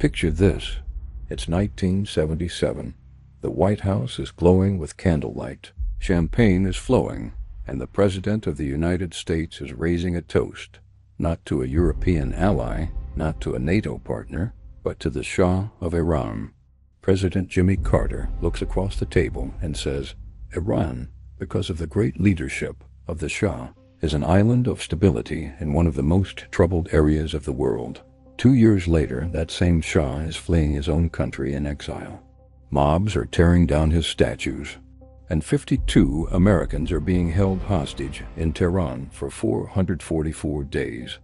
Picture this. It's 1977. The White House is glowing with candlelight. Champagne is flowing, and the President of the United States is raising a toast, not to a European ally, not to a NATO partner, but to the Shah of Iran. President Jimmy Carter looks across the table and says, Iran, because of the great leadership of the Shah, is an island of stability in one of the most troubled areas of the world. 2 years later, that same Shah is fleeing his own country in exile. Mobs are tearing down his statues, and 52 Americans are being held hostage in Tehran for 444 days.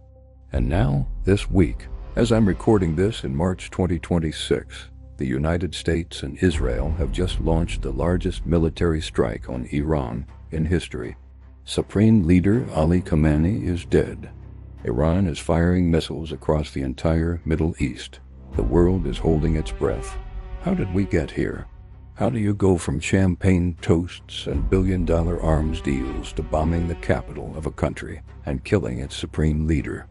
And now, this week, as I'm recording this in March 2026, the United States and Israel have just launched the largest military strike on Iran in history. Supreme Leader Ali Khamenei is dead. Iran is firing missiles across the entire Middle East. The world is holding its breath. How did we get here? How do you go from champagne toasts and billion-dollar arms deals to bombing the capital of a country and killing its supreme leader?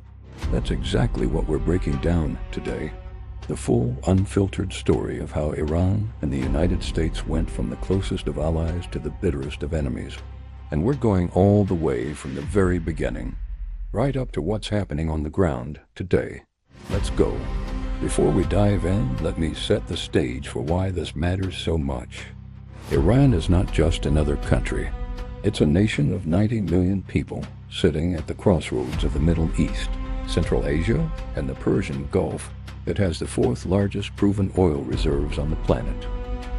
That's exactly what we're breaking down today. The full, unfiltered story of how Iran and the United States went from the closest of allies to the bitterest of enemies. And we're going all the way from the very beginning, right up to what's happening on the ground today. Let's go. Before we dive in, let me set the stage for why this matters so much. Iran is not just another country. It's a nation of 90 million people sitting at the crossroads of the Middle East, Central Asia, and the Persian Gulf. It has the fourth largest proven oil reserves on the planet.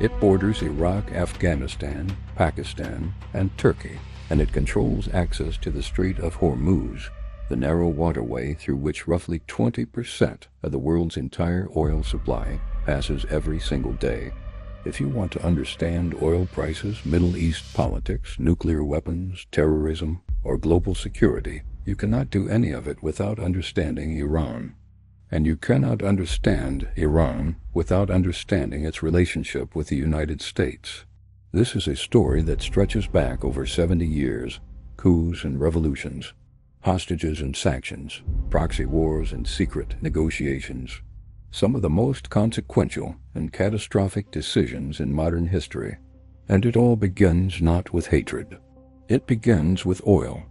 It borders Iraq, Afghanistan, Pakistan, and Turkey, and it controls access to the Strait of Hormuz, the narrow waterway through which roughly 20% of the world's entire oil supply passes every single day. If you want to understand oil prices, Middle East politics, nuclear weapons, terrorism, or global security, you cannot do any of it without understanding Iran. And you cannot understand Iran without understanding its relationship with the United States. This is a story that stretches back over 70 years, coups and revolutions, hostages and sanctions, proxy wars and secret negotiations. Some of the most consequential and catastrophic decisions in modern history. And it all begins not with hatred. It begins with oil.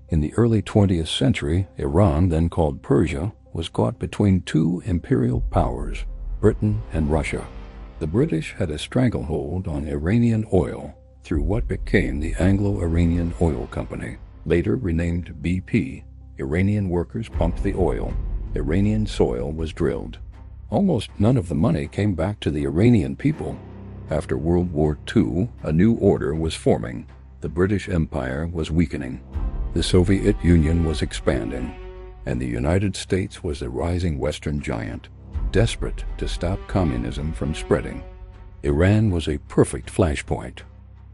In the early 20th century, Iran, then called Persia, was caught between two imperial powers, Britain and Russia. The British had a stranglehold on Iranian oil through what became the Anglo-Iranian Oil Company, later renamed BP. Iranian workers pumped the oil. Iranian soil was drilled. Almost none of the money came back to the Iranian people. After World War II, a new order was forming. The British Empire was weakening. The Soviet Union was expanding. And the United States was a rising Western giant, desperate to stop communism from spreading. Iran was a perfect flashpoint.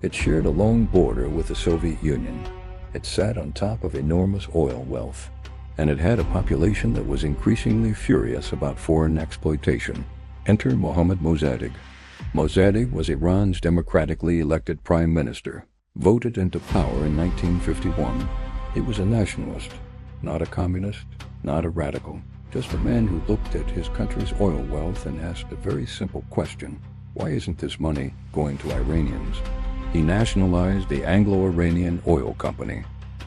It shared a long border with the Soviet Union. It sat on top of enormous oil wealth, and it had a population that was increasingly furious about foreign exploitation. Enter Mohammad Mossadegh. Mossadegh was Iran's democratically elected prime minister, voted into power in 1951. He was a nationalist. Not a communist, not a radical, just a man who looked at his country's oil wealth and asked a very simple question: why isn't this money going to Iranians? He nationalized the Anglo-Iranian Oil Company.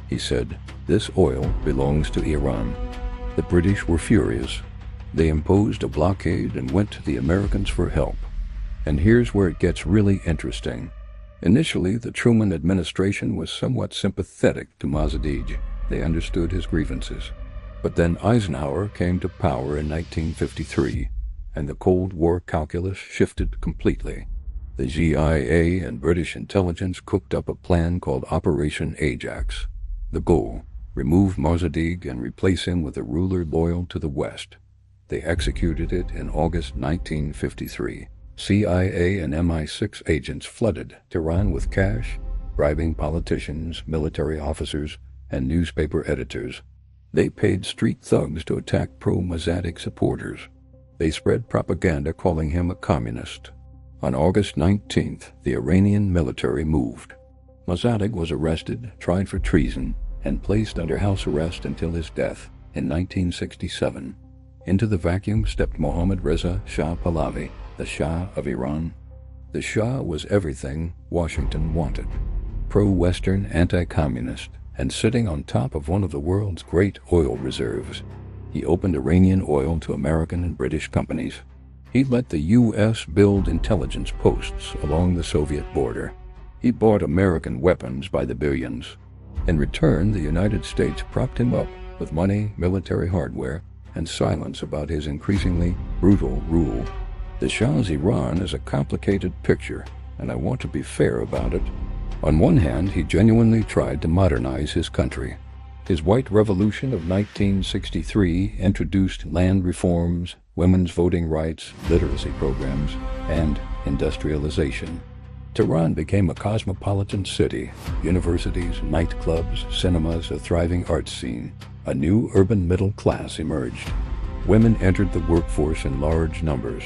He said, this oil belongs to Iran. The British were furious. They imposed a blockade and went to the Americans for help. And here's where it gets really interesting. Initially, the Truman administration was somewhat sympathetic to Mossadegh. They understood his grievances. But then Eisenhower came to power in 1953, and the Cold War calculus shifted completely. The CIA and British intelligence cooked up a plan called Operation Ajax. The goal: remove Mossadegh and replace him with a ruler loyal to the West. They executed it in August 1953. CIA and MI6 agents flooded Tehran with cash, bribing politicians, military officers, and newspaper editors. They paid street thugs to attack pro-Mossadegh supporters. They spread propaganda calling him a communist. On August 19th, the Iranian military moved. Mossadegh was arrested, tried for treason, and placed under house arrest until his death in 1967. Into the vacuum stepped Mohammad Reza Shah Pahlavi, the Shah of Iran. The Shah was everything Washington wanted. Pro-Western, anti-communist, and sitting on top of one of the world's great oil reserves. He opened Iranian oil to American and British companies. He let the U.S. build intelligence posts along the Soviet border. He bought American weapons by the billions. In return, the United States propped him up with money, military hardware, and silence about his increasingly brutal rule. The Shah's Iran is a complicated picture, and I want to be fair about it. On one hand, he genuinely tried to modernize his country. His White Revolution of 1963 introduced land reforms, women's voting rights, literacy programs, and industrialization. Tehran became a cosmopolitan city, universities, nightclubs, cinemas, a thriving arts scene. A new urban middle class emerged. Women entered the workforce in large numbers.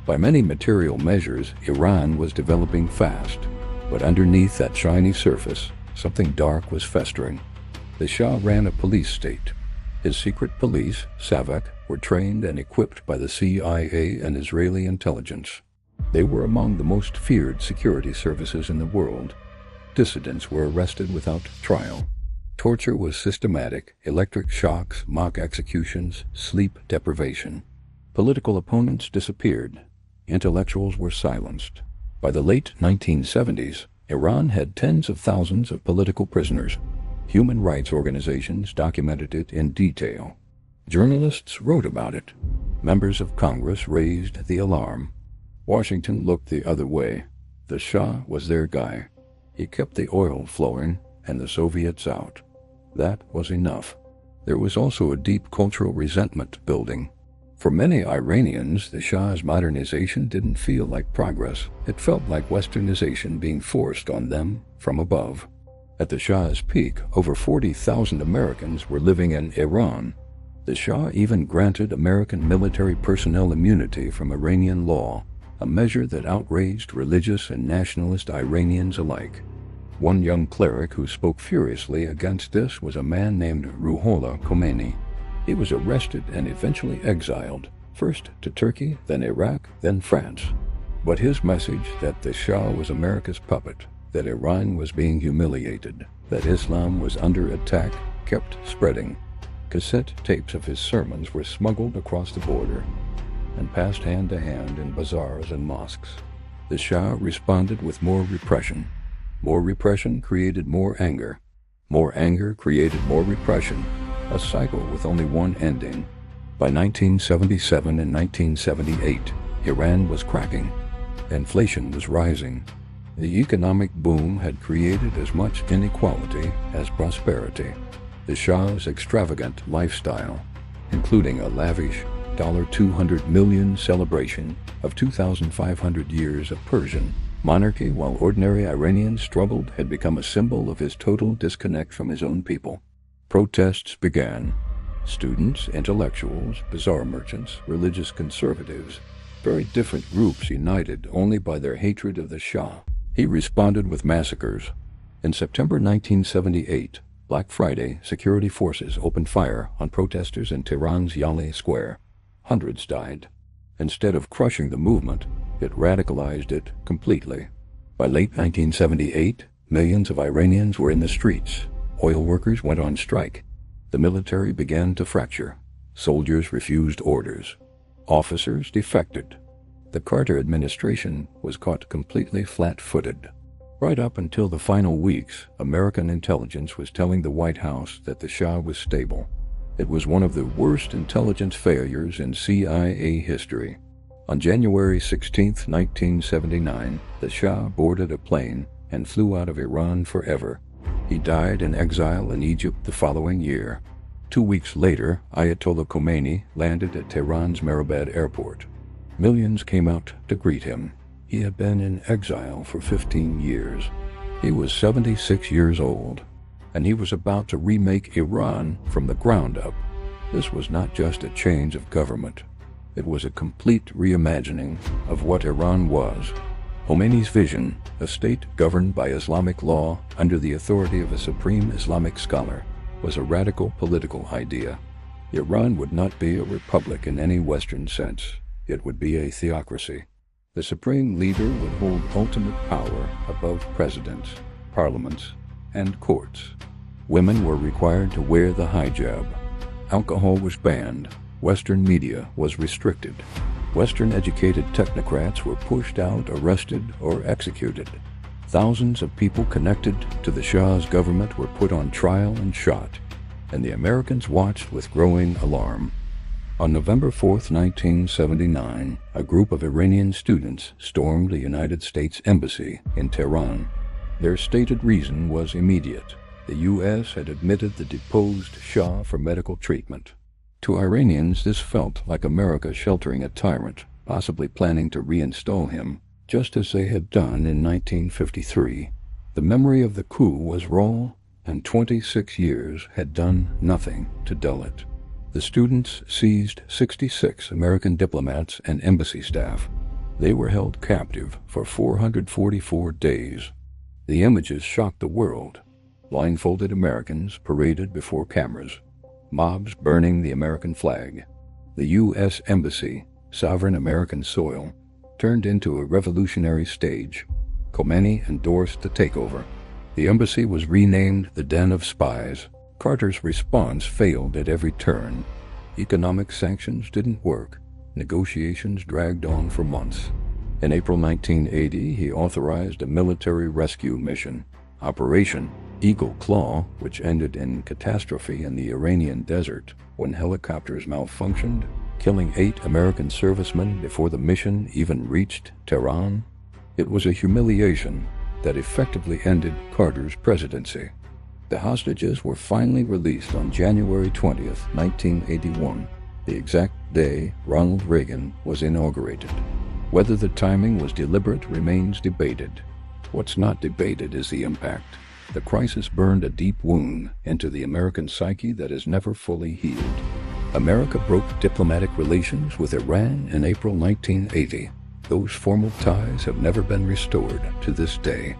By many material measures, Iran was developing fast, but underneath that shiny surface, something dark was festering. The Shah ran a police state. His secret police, Savak, were trained and equipped by the CIA and Israeli intelligence. They were among the most feared security services in the world. Dissidents were arrested without trial. Torture was systematic, electric shocks, mock executions, sleep deprivation. Political opponents disappeared. Intellectuals were silenced. By the late 1970s, Iran had tens of thousands of political prisoners. Human rights organizations documented it in detail. Journalists wrote about it. Members of Congress raised the alarm. Washington looked the other way. The Shah was their guy. He kept the oil flowing and the Soviets out. That was enough. There was also a deep cultural resentment building. For many Iranians, the Shah's modernization didn't feel like progress. It felt like westernization being forced on them from above. At the Shah's peak, over 40,000 Americans were living in Iran. The Shah even granted American military personnel immunity from Iranian law, a measure that outraged religious and nationalist Iranians alike. One young cleric who spoke furiously against this was a man named Ruhollah Khomeini. He was arrested and eventually exiled, first to Turkey, then Iraq, then France. But his message that the Shah was America's puppet, that Iran was being humiliated, that Islam was under attack, kept spreading. Cassette tapes of his sermons were smuggled across the border and passed hand to hand in bazaars and mosques. The Shah responded with more repression. More repression created more anger. More anger created more repression, a cycle with only one ending. By 1977 and 1978, Iran was cracking. Inflation was rising. The economic boom had created as much inequality as prosperity. The Shah's extravagant lifestyle, including a lavish $200 million celebration of 2,500 years of Persian monarchy while ordinary Iranians struggled, had become a symbol of his total disconnect from his own people. Protests began. Students, intellectuals, bazaar merchants, religious conservatives, very different groups united only by their hatred of the Shah. He responded with massacres. In September 1978, Black Friday, security forces opened fire on protesters in Tehran's Yali Square. Hundreds died. Instead of crushing the movement, it radicalized it completely. By late 1978, millions of Iranians were in the streets. Oil workers went on strike. The military began to fracture. Soldiers refused orders. Officers defected. The Carter administration was caught completely flat-footed. Right up until the final weeks, American intelligence was telling the White House that the Shah was stable. It was one of the worst intelligence failures in CIA history. On January 16, 1979, the Shah boarded a plane and flew out of Iran forever. He died in exile in Egypt the following year. 2 weeks later, Ayatollah Khomeini landed at Tehran's Mehrabad airport. Millions came out to greet him. He had been in exile for 15 years. He was 76 years old, and he was about to remake Iran from the ground up. This was not just a change of government. It was a complete reimagining of what Iran was. Khomeini's vision, a state governed by Islamic law under the authority of a supreme Islamic scholar, was a radical political idea. Iran would not be a republic in any Western sense. It would be a theocracy. The supreme leader would hold ultimate power above presidents, parliaments, and courts. Women were required to wear the hijab. Alcohol was banned. Western media was restricted. Western-educated technocrats were pushed out, arrested, or executed. Thousands of people connected to the Shah's government were put on trial and shot, and the Americans watched with growing alarm. On November 4, 1979, a group of Iranian students stormed the United States Embassy in Tehran. Their stated reason was immediate. The U.S. had admitted the deposed Shah for medical treatment. To Iranians, this felt like America sheltering a tyrant, possibly planning to reinstall him, just as they had done in 1953. The memory of the coup was raw, and 26 years had done nothing to dull it. The students seized 66 American diplomats and embassy staff. They were held captive for 444 days. The images shocked the world. Blindfolded Americans paraded before cameras. Mobs burning the American flag. The U.S. Embassy, sovereign American soil, turned into a revolutionary stage. Khomeini endorsed the takeover. The embassy was renamed the Den of Spies. Carter's response failed at every turn. Economic sanctions didn't work. Negotiations dragged on for months. In April 1980, he authorized a military rescue mission, Operation Eagle Claw, which ended in catastrophe in the Iranian desert when helicopters malfunctioned, killing 8 American servicemen before the mission even reached Tehran. It was a humiliation that effectively ended Carter's presidency. The hostages were finally released on January 20, 1981, the exact day Ronald Reagan was inaugurated. Whether the timing was deliberate remains debated. What's not debated is the impact. The crisis burned a deep wound into the American psyche that has never fully healed. America broke diplomatic relations with Iran in April 1980. Those formal ties have never been restored to this day.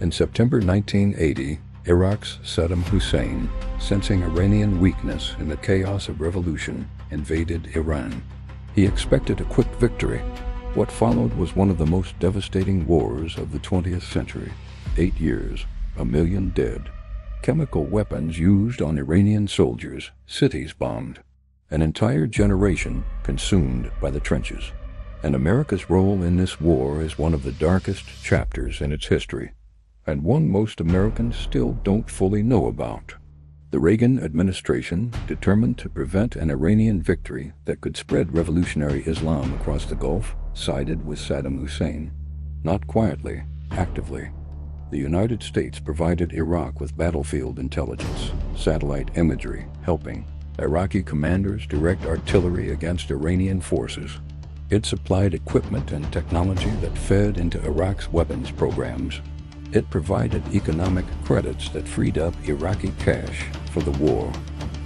In September 1980, Iraq's Saddam Hussein, sensing Iranian weakness in the chaos of revolution, invaded Iran. He expected a quick victory. What followed was one of the most devastating wars of the 20th century. 8 years. 1 million dead. Chemical weapons used on Iranian soldiers, cities bombed. An entire generation consumed by the trenches. And America's role in this war is one of the darkest chapters in its history, and one most Americans still don't fully know about. The Reagan administration, determined to prevent an Iranian victory that could spread revolutionary Islam across the Gulf, sided with Saddam Hussein. Not quietly, actively. The United States provided Iraq with battlefield intelligence, satellite imagery, helping Iraqi commanders direct artillery against Iranian forces. It supplied equipment and technology that fed into Iraq's weapons programs. It provided economic credits that freed up Iraqi cash for the war.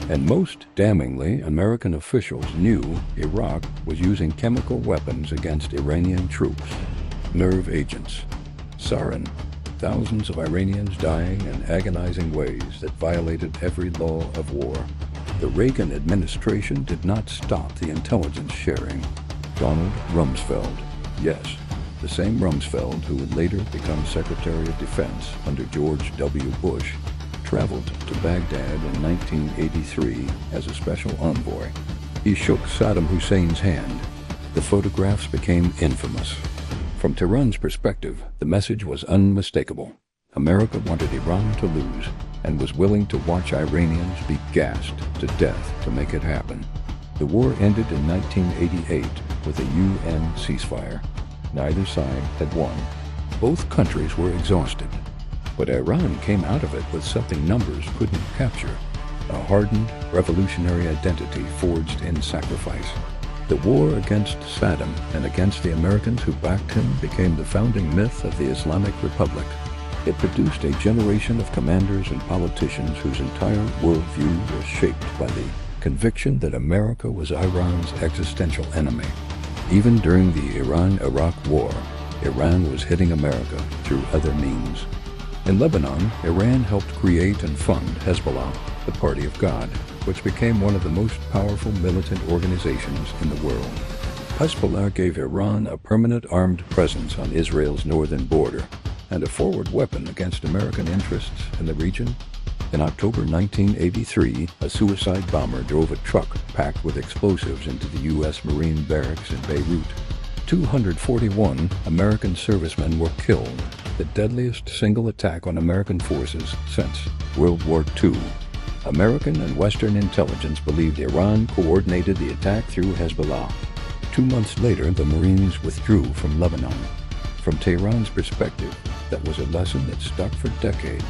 And most damningly, American officials knew Iraq was using chemical weapons against Iranian troops. Nerve agents. Sarin. Thousands of Iranians dying in agonizing ways that violated every law of war. The Reagan administration did not stop the intelligence sharing. Donald Rumsfeld. Yes, the same Rumsfeld who would later become Secretary of Defense under George W. Bush, traveled to Baghdad in 1983 as a special envoy. He shook Saddam Hussein's hand. The photographs became infamous. From Tehran's perspective, the message was unmistakable. America wanted Iran to lose and was willing to watch Iranians be gassed to death to make it happen. The war ended in 1988 with a UN ceasefire. Neither side had won. Both countries were exhausted. But Iran came out of it with something numbers couldn't capture: a hardened revolutionary identity forged in sacrifice. The war against Saddam and against the Americans who backed him became the founding myth of the Islamic Republic. It produced a generation of commanders and politicians whose entire worldview was shaped by the conviction that America was Iran's existential enemy. Even during the Iran-Iraq War, Iran was hitting America through other means. In Lebanon, Iran helped create and fund Hezbollah, the Party of God. which became one of the most powerful militant organizations in the world. Hezbollah gave Iran a permanent armed presence on Israel's northern border and a forward weapon against American interests in the region. In October 1983, a suicide bomber drove a truck packed with explosives into the U.S. Marine barracks in Beirut. 241 American servicemen were killed, the deadliest single attack on American forces since World War II. American and Western intelligence believed Iran coordinated the attack through Hezbollah. 2 months later, the Marines withdrew from Lebanon. From Tehran's perspective, that was a lesson that stuck for decades.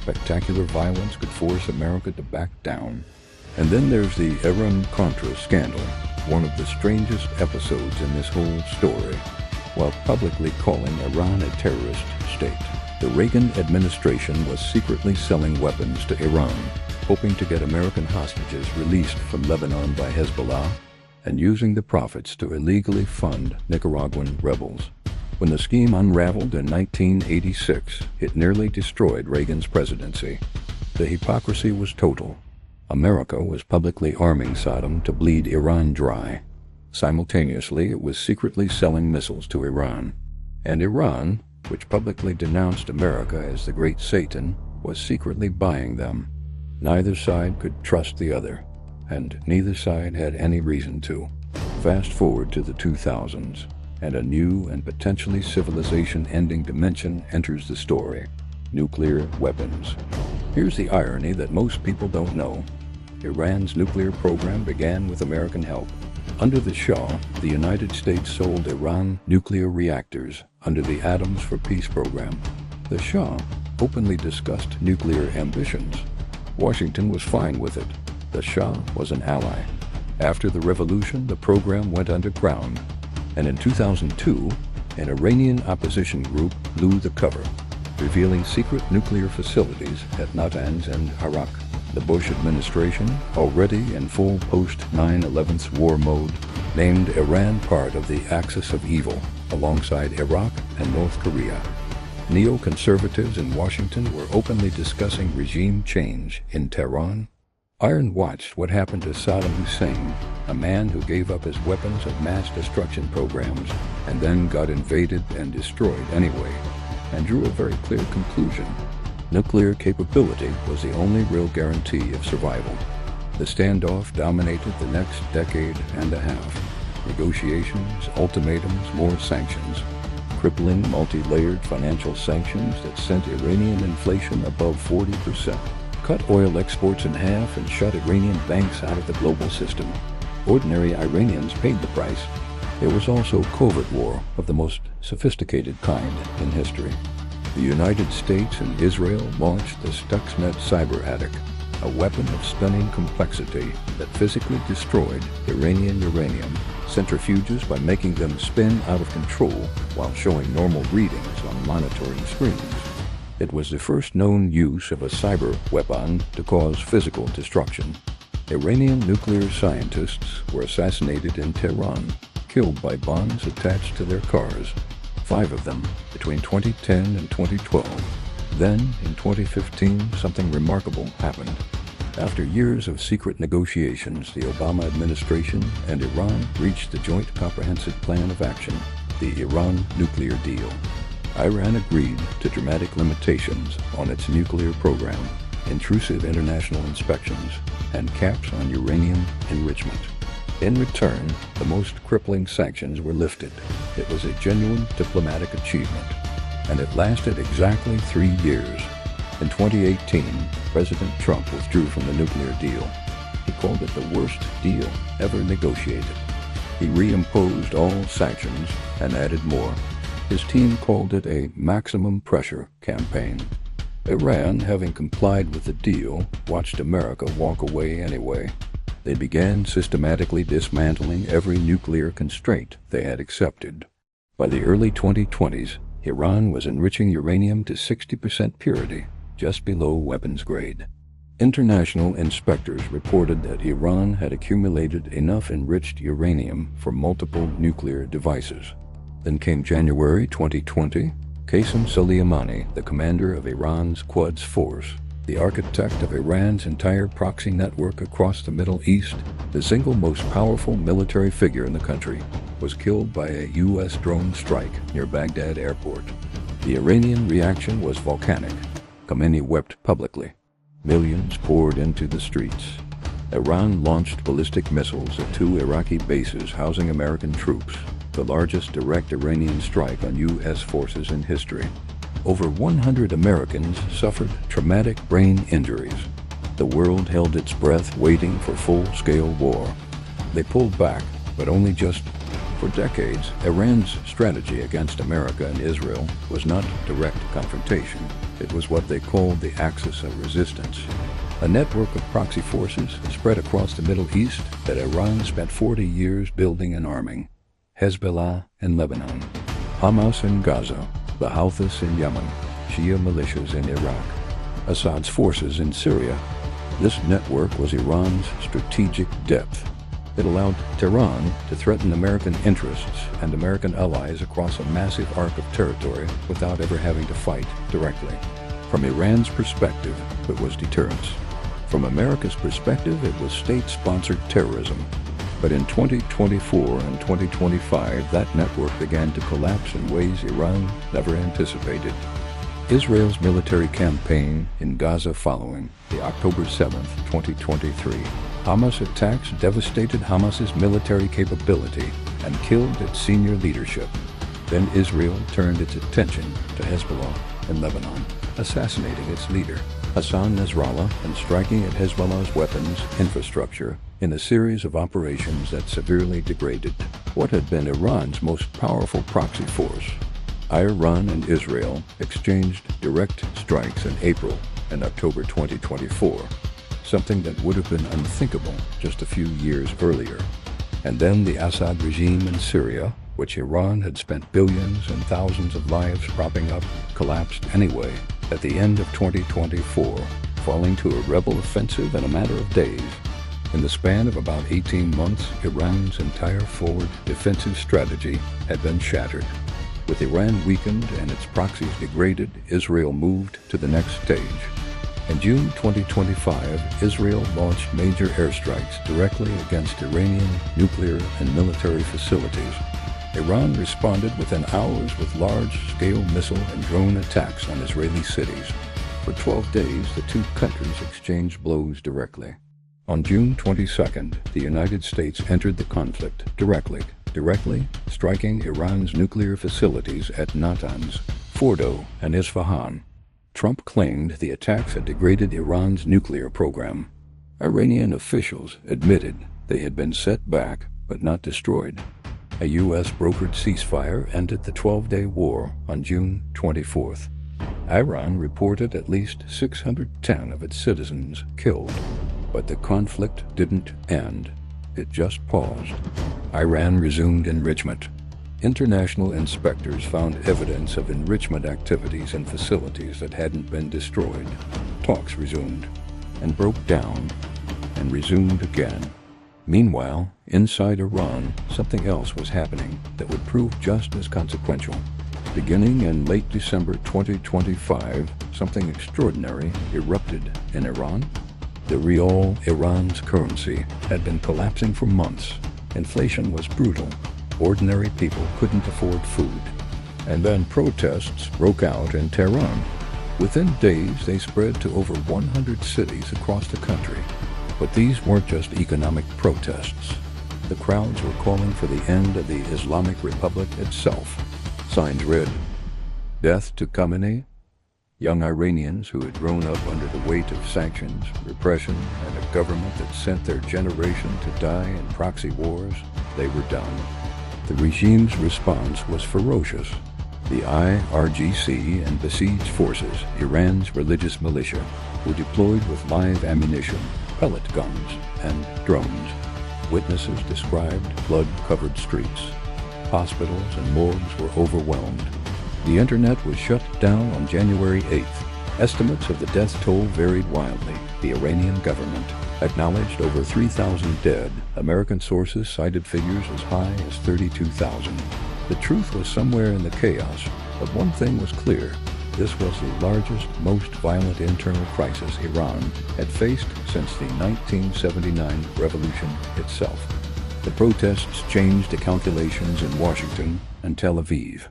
Spectacular violence could force America to back down. And then there's the Iran-Contra scandal, one of the strangest episodes in this whole story. While publicly calling Iran a terrorist state, the Reagan administration was secretly selling weapons to Iran, hoping to get American hostages released from Lebanon by Hezbollah, and using the profits to illegally fund Nicaraguan rebels. When the scheme unraveled in 1986, it nearly destroyed Reagan's presidency. The hypocrisy was total. America was publicly arming Saddam to bleed Iran dry. Simultaneously, it was secretly selling missiles to Iran. And Iran, which publicly denounced America as the Great Satan, was secretly buying them. Neither side could trust the other, and neither side had any reason to. Fast forward to the 2000s. And a new and potentially civilization-ending dimension enters the story: nuclear weapons. Here's the irony that most people don't know. Iran's nuclear program began with American help. Under the Shah, the United States sold Iran nuclear reactors under the Atoms for Peace program. The Shah openly discussed nuclear ambitions. Washington was fine with it. The Shah was an ally. After the revolution, the program went underground. And in 2002, an Iranian opposition group blew the cover, revealing secret nuclear facilities at Natanz and Arak. The Bush administration, already in full post-9/11 war mode, named Iran part of the axis of evil, alongside Iraq and North Korea. Neoconservatives in Washington were openly discussing regime change in Tehran. Iran watched what happened to Saddam Hussein, a man who gave up his weapons of mass destruction programs and then got invaded and destroyed anyway, and drew a very clear conclusion. Nuclear capability was the only real guarantee of survival. The standoff dominated the next decade and a half. Negotiations, ultimatums, more sanctions. Crippling, multi-layered financial sanctions that sent Iranian inflation above 40%. Cut oil exports in half and shut Iranian banks out of the global system. Ordinary Iranians paid the price. It was also a covert war of the most sophisticated kind in history. The United States and Israel launched the Stuxnet cyber attic, a weapon of stunning complexity that physically destroyed Iranian uranium centrifuges by making them spin out of control while showing normal readings on monitoring screens. It was the first known use of a cyber weapon to cause physical destruction. Iranian nuclear scientists were assassinated in Tehran, killed by bombs attached to their cars. 5 of them between 2010 and 2012. Then, in 2015, something remarkable happened. After years of secret negotiations, the Obama administration and Iran reached the Joint Comprehensive Plan of Action, the Iran nuclear deal. Iran agreed to dramatic limitations on its nuclear program, intrusive international inspections, and caps on uranium enrichment. In return, the most crippling sanctions were lifted. It was a genuine diplomatic achievement, and it lasted exactly 3 years. In 2018, President Trump withdrew from the nuclear deal. He called it the worst deal ever negotiated. He reimposed all sanctions and added more. His team called it a maximum pressure campaign. Iran, having complied with the deal, watched America walk away anyway. They began systematically dismantling every nuclear constraint they had accepted. By the early 2020s, Iran was enriching uranium to 60% purity, just below weapons grade. International inspectors reported that Iran had accumulated enough enriched uranium for multiple nuclear devices. Then came January 2020. Qasem Soleimani, the commander of Iran's Quds Force, the architect of Iran's entire proxy network across the Middle East, the single most powerful military figure in the country, was killed by a U.S. drone strike near Baghdad airport. The Iranian reaction was volcanic. Khamenei wept publicly. Millions poured into the streets. Iran launched ballistic missiles at 2 Iraqi bases housing American troops, the largest direct Iranian strike on U.S. forces in history. Over 100 Americans suffered traumatic brain injuries. The world held its breath waiting for full-scale war. They pulled back, but only just. For decades, Iran's strategy against America and Israel was not direct confrontation. It was what they called the axis of resistance, a network of proxy forces spread across the Middle East that Iran spent 40 years building and arming. Hezbollah in Lebanon, Hamas in Gaza, the Houthis in Yemen, Shia militias in Iraq, Assad's forces in Syria. This network was Iran's strategic depth. It allowed Tehran to threaten American interests and American allies across a massive arc of territory without ever having to fight directly. From Iran's perspective, it was deterrence. From America's perspective, it was state-sponsored terrorism. But in 2024 and 2025, that network began to collapse in ways Iran never anticipated. Israel's military campaign in Gaza following the October 7, 2023. Hamas attacks devastated Hamas's military capability and killed its senior leadership. Then Israel turned its attention to Hezbollah in Lebanon, assassinating its leader, Hassan Nasrallah, and striking at Hezbollah's weapons infrastructure in a series of operations that severely degraded what had been Iran's most powerful proxy force. Iran and Israel exchanged direct strikes in April and October 2024, something that would have been unthinkable just a few years earlier. And then the Assad regime in Syria, which Iran had spent billions and thousands of lives propping up, collapsed anyway at the end of 2024, falling to a rebel offensive in a matter of days. In the span of about 18 months, Iran's entire forward defensive strategy had been shattered. With Iran weakened and its proxies degraded, Israel moved to the next stage. In June 2025, Israel launched major airstrikes directly against Iranian nuclear and military facilities. Iran responded within hours with large-scale missile and drone attacks on Israeli cities. For 12 days, the two countries exchanged blows directly. On June 22nd, the United States entered the conflict directly striking Iran's nuclear facilities at Natanz, Fordo, and Isfahan. Trump claimed the attacks had degraded Iran's nuclear program. Iranian officials admitted they had been set back but not destroyed. A U.S.-brokered ceasefire ended the 12-day war on June 24th. Iran reported at least 610 of its citizens killed, but the conflict didn't end. It just paused. Iran resumed enrichment. International inspectors found evidence of enrichment activities in facilities that hadn't been destroyed. Talks resumed, and broke down, and resumed again. Meanwhile, inside Iran, something else was happening that would prove just as consequential. Beginning in late December 2025, something extraordinary erupted in Iran. The rial, Iran's currency, had been collapsing for months. Inflation was brutal. Ordinary people couldn't afford food. And then protests broke out in Tehran. Within days, they spread to over 100 cities across the country. But these weren't just economic protests. The crowds were calling for the end of the Islamic Republic itself. Signs read, "Death to Khamenei." Young Iranians who had grown up under the weight of sanctions, repression, and a government that sent their generation to die in proxy wars, they were done. The regime's response was ferocious. The IRGC and besieged forces, Iran's religious militia, were deployed with live ammunition, pellet guns, and drones. Witnesses described blood-covered streets. Hospitals and morgues were overwhelmed. The internet was shut down on January 8th. Estimates of the death toll varied wildly. The Iranian government acknowledged over 3,000 dead. American sources cited figures as high as 32,000. The truth was somewhere in the chaos, but one thing was clear. This was the largest, most violent internal crisis Iran had faced since the 1979 revolution itself. The protests changed the calculations in Washington and Tel Aviv.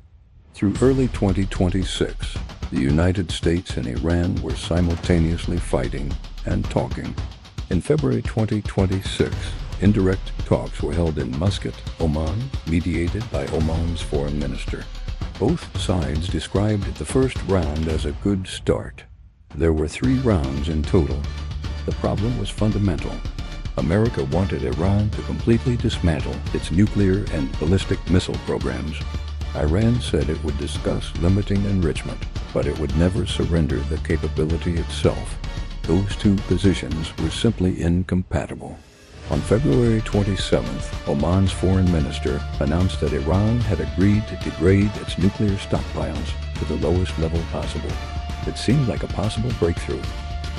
Through early 2026, the United States and Iran were simultaneously fighting and talking. In February 2026, indirect talks were held in Muscat, Oman, mediated by Oman's foreign minister. Both sides described the first round as a good start. There were 3 rounds in total. The problem was fundamental. America wanted Iran to completely dismantle its nuclear and ballistic missile programs. Iran said it would discuss limiting enrichment, but it would never surrender the capability itself. Those two positions were simply incompatible. On February 27th, Oman's foreign minister announced that Iran had agreed to degrade its nuclear stockpiles to the lowest level possible. It seemed like a possible breakthrough.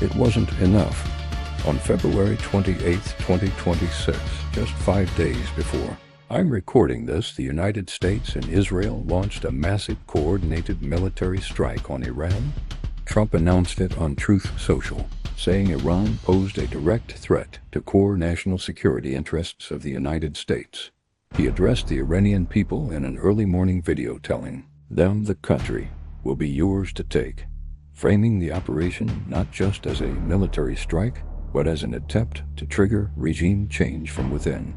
It wasn't enough. On February 28, 2026, just 5 days before I'm recording this, the United States and Israel launched a massive coordinated military strike on Iran. Trump announced it on Truth Social, saying Iran posed a direct threat to core national security interests of the United States. He addressed the Iranian people in an early morning video telling them the country will be yours to take, framing the operation not just as a military strike, but as an attempt to trigger regime change from within.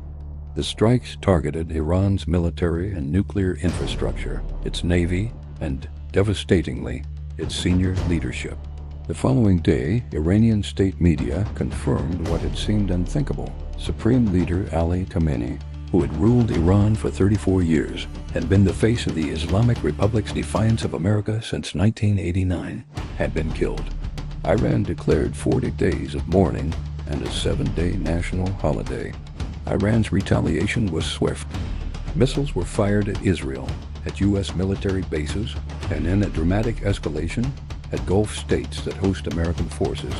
The strikes targeted Iran's military and nuclear infrastructure, its navy, and, devastatingly, its senior leadership. The following day, Iranian state media confirmed what had seemed unthinkable. Supreme Leader Ali Khamenei, who had ruled Iran for 34 years, had been the face of the Islamic Republic's defiance of America since 1989, had been killed. Iran declared 40 days of mourning and a 7-day national holiday. Iran's retaliation was swift. Missiles were fired at Israel, at U.S. military bases, and in a dramatic escalation, at Gulf states that host American forces,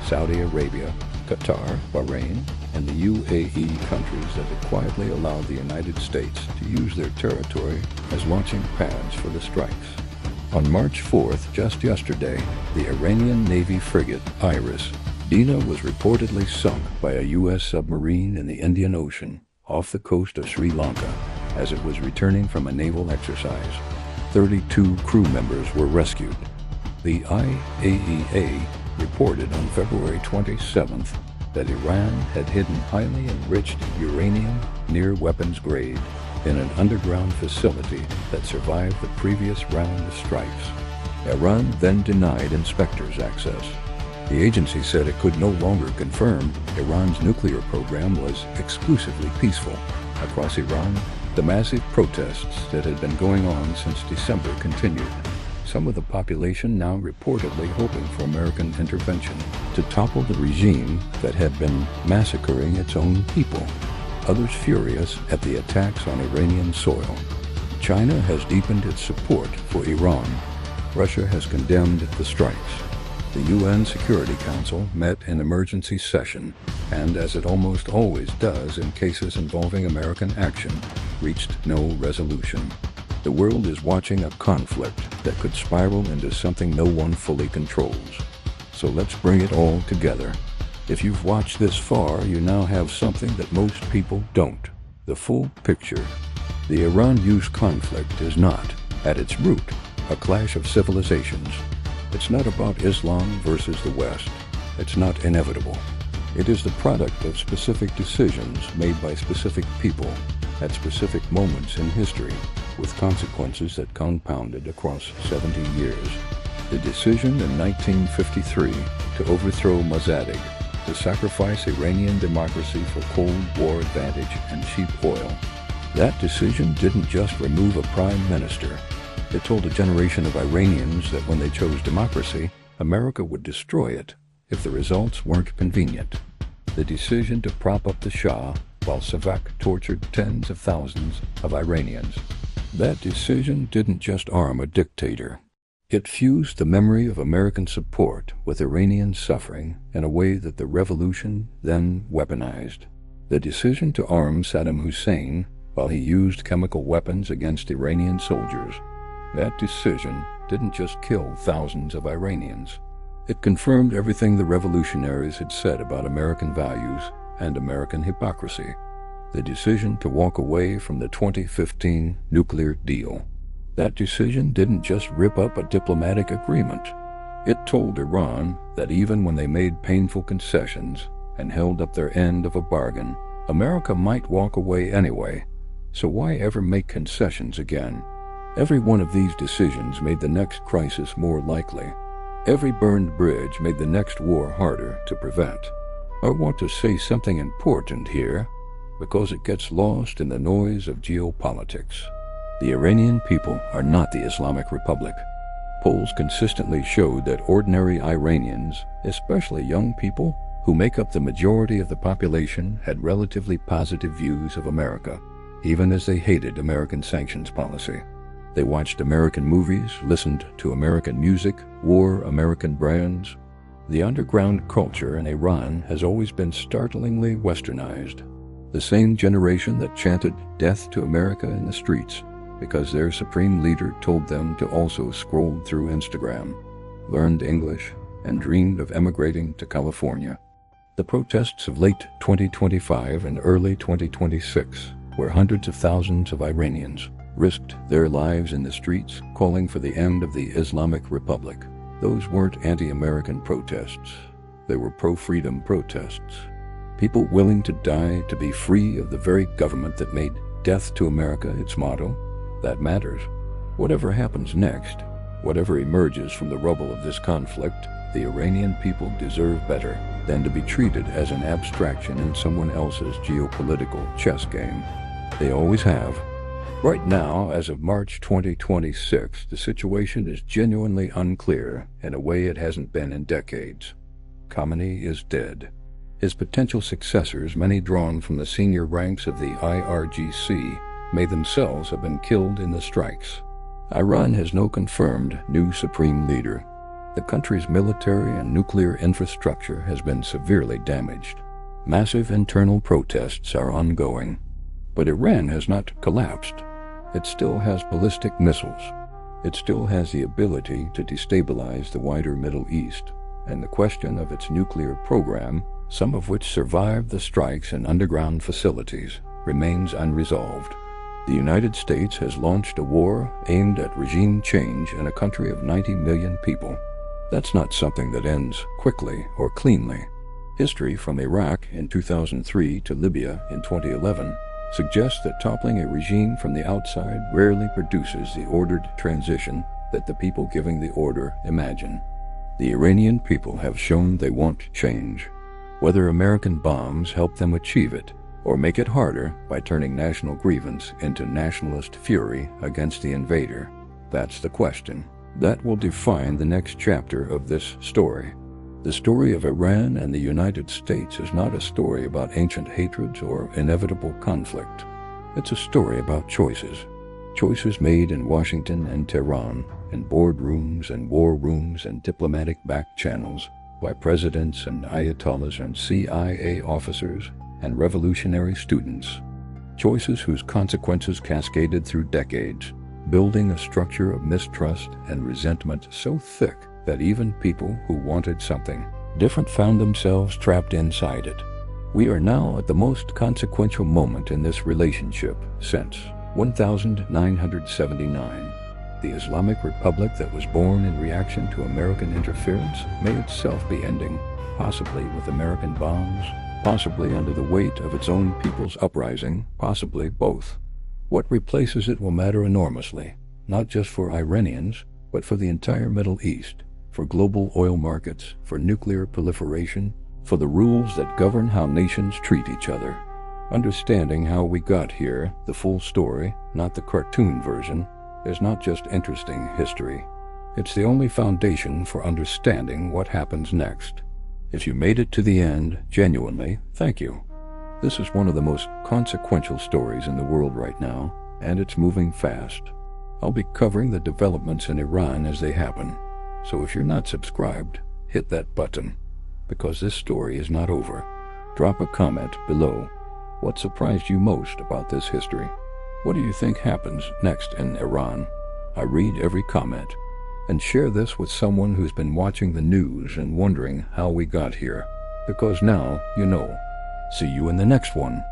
Saudi Arabia, Qatar, Bahrain, and the UAE, countries that had quietly allowed the United States to use their territory as launching pads for the strikes. On March 4th, just yesterday, the Iranian Navy frigate Iris Dina was reportedly sunk by a U.S. submarine in the Indian Ocean off the coast of Sri Lanka as it was returning from a naval exercise. 32 crew members were rescued. The IAEA reported on February 27th that Iran had hidden highly enriched uranium near weapons grade in an underground facility that survived the previous round of strikes. Iran then denied inspectors access. The agency said it could no longer confirm Iran's nuclear program was exclusively peaceful. Across Iran, the massive protests that had been going on since December continued. Some of the population now reportedly hoping for American intervention to topple the regime that had been massacring its own people. Others furious at the attacks on Iranian soil. China has deepened its support for Iran. Russia has condemned the strikes. The UN Security Council met in emergency session and, as it almost always does in cases involving American action, reached no resolution. The world is watching a conflict that could spiral into something no one fully controls. So let's bring it all together. If you've watched this far, you now have something that most people don't. The full picture. The Iran-US conflict is not, at its root, a clash of civilizations. It's not about Islam versus the West. It's not inevitable. It is the product of specific decisions made by specific people at specific moments in history, with consequences that compounded across 70 years. The decision in 1953 to overthrow Mossadegh, to sacrifice Iranian democracy for Cold War advantage and cheap oil. That decision didn't just remove a prime minister. It told a generation of Iranians that when they chose democracy, America would destroy it if the results weren't convenient. The decision to prop up the Shah while Savak tortured tens of thousands of Iranians. That decision didn't just arm a dictator. It fused the memory of American support with Iranian suffering in a way that the revolution then weaponized. The decision to arm Saddam Hussein while he used chemical weapons against Iranian soldiers. That decision didn't just kill thousands of Iranians. It confirmed everything the revolutionaries had said about American values and American hypocrisy. The decision to walk away from the 2015 nuclear deal. That decision didn't just rip up a diplomatic agreement. It told Iran that even when they made painful concessions and held up their end of a bargain, America might walk away anyway. So why ever make concessions again? Every one of these decisions made the next crisis more likely. Every burned bridge made the next war harder to prevent. I want to say something important here, because it gets lost in the noise of geopolitics. The Iranian people are not the Islamic Republic. Polls consistently showed that ordinary Iranians, especially young people who make up the majority of the population, had relatively positive views of America, even as they hated American sanctions policy. They watched American movies, listened to American music, wore American brands. The underground culture in Iran has always been startlingly westernized. The same generation that chanted death to America in the streets because their supreme leader told them to also scroll through Instagram, learned English, and dreamed of emigrating to California. The protests of late 2025 and early 2026, where hundreds of thousands of Iranians risked their lives in the streets calling for the end of the Islamic Republic. Those weren't anti-American protests. They were pro-freedom protests. People willing to die to be free of the very government that made death to America its motto. That matters. Whatever happens next, whatever emerges from the rubble of this conflict, the Iranian people deserve better than to be treated as an abstraction in someone else's geopolitical chess game. They always have. Right now, as of March 2026, the situation is genuinely unclear in a way it hasn't been in decades. Khamenei is dead. His potential successors, many drawn from the senior ranks of the IRGC, may themselves have been killed in the strikes. Iran has no confirmed new supreme leader. The country's military and nuclear infrastructure has been severely damaged. Massive internal protests are ongoing. But Iran has not collapsed. It still has ballistic missiles. It still has the ability to destabilize the wider Middle East, and the question of its nuclear program, some of which survived the strikes in underground facilities, remains unresolved. The United States has launched a war aimed at regime change in a country of 90 million people. That's not something that ends quickly or cleanly. History from Iraq in 2003 to Libya in 2011 suggests that toppling a regime from the outside rarely produces the ordered transition that the people giving the order imagine. The Iranian people have shown they want change. Whether American bombs help them achieve it, or make it harder by turning national grievance into nationalist fury against the invader, that's the question. That will define the next chapter of this story. The story of Iran and the United States is not a story about ancient hatreds or inevitable conflict. It's a story about choices. Choices made in Washington and Tehran, in boardrooms and war rooms and diplomatic back channels, by presidents and ayatollahs and CIA officers and revolutionary students. Choices whose consequences cascaded through decades, building a structure of mistrust and resentment so thick that even people who wanted something different found themselves trapped inside it. We are now at the most consequential moment in this relationship since 1979. The Islamic Republic that was born in reaction to American interference may itself be ending, possibly with American bombs, possibly under the weight of its own people's uprising, possibly both. What replaces it will matter enormously, not just for Iranians, but for the entire Middle East, for global oil markets, for nuclear proliferation, for the rules that govern how nations treat each other. Understanding how we got here, the full story, not the cartoon version, is not just interesting history. It's the only foundation for understanding what happens next. If you made it to the end, genuinely, thank you. This is one of the most consequential stories in the world right now, and it's moving fast. I'll be covering the developments in Iran as they happen. So if you're not subscribed, hit that button, because this story is not over. Drop a comment below. What surprised you most about this history? What do you think happens next in Iran? I read every comment. And share this with someone who's been watching the news and wondering how we got here, because now you know. See you in the next one.